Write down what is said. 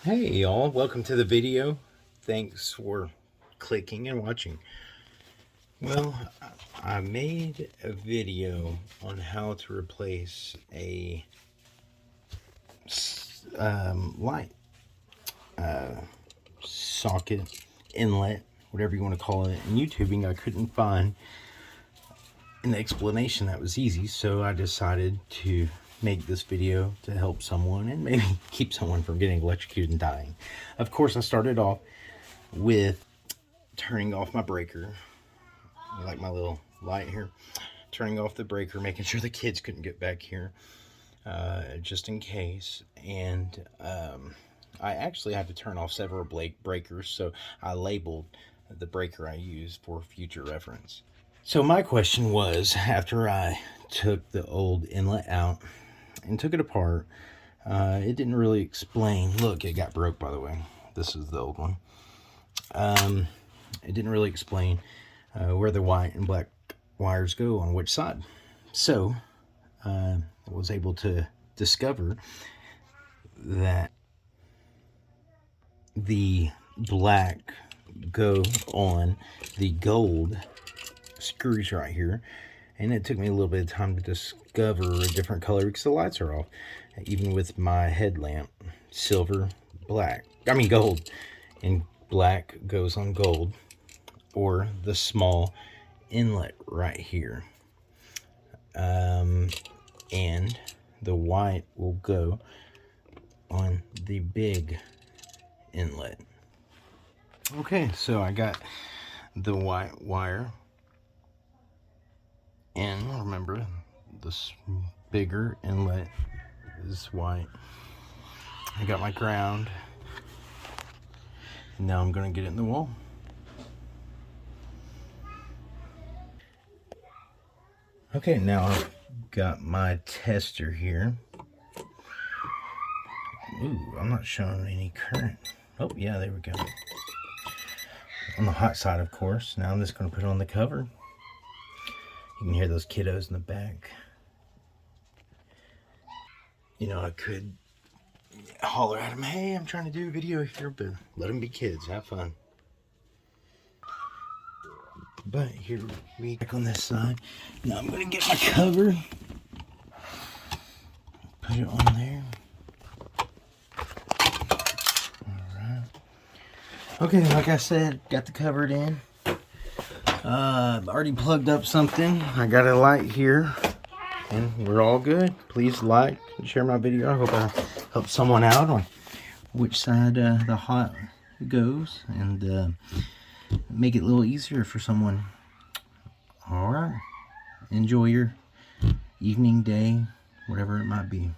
Hey y'all, welcome to the video. Thanks for clicking and watching. Well, I made a video on how to replace a light socket, inlet, whatever you want to call it. In YouTubing, I couldn't find an explanation that was easy, so I decided to make this video to help someone and maybe keep someone from getting electrocuted and dying. Of course, I started off with turning off my breaker, like my little light here, turning off the breaker, making sure the kids couldn't get back here, just in case. And I actually had to turn off several breakers, so I labeled the breaker I use for future reference. So my question was, after I took the old inlet out and took it apart, it didn't really explain. Look, it got broke, by the way. This is the old one. It didn't really explain where the white and black wires go on which side. So I was able to discover that the black go on the gold screws right here, and it took me a little bit of time to discover a different color because the lights are off. Even with my headlamp, silver, gold, and black goes on gold, or the small inlet right here, and the white will go on the big inlet. Okay, so I got the white wire, and remember, this bigger inlet is white. I got my ground. Now I'm gonna get it in the wall. Okay, now I've got my tester here. Ooh, I'm not showing any current. Oh yeah, there we go. On the hot side, of course. Now I'm just gonna put it on the cover. You can hear those kiddos in the back. You know, I could holler at them, hey, I'm trying to do a video here, but let them be kids, have fun. But here we back on this side. Now I'm gonna get my cover, put it on there. Alright. Okay, like I said, got the cover in. Already plugged up something. I got a light here, and we're all good. Please like and share my video. I hope I help someone out on which side the hot goes, and make it a little easier for someone. All right, enjoy your evening, day, whatever it might be.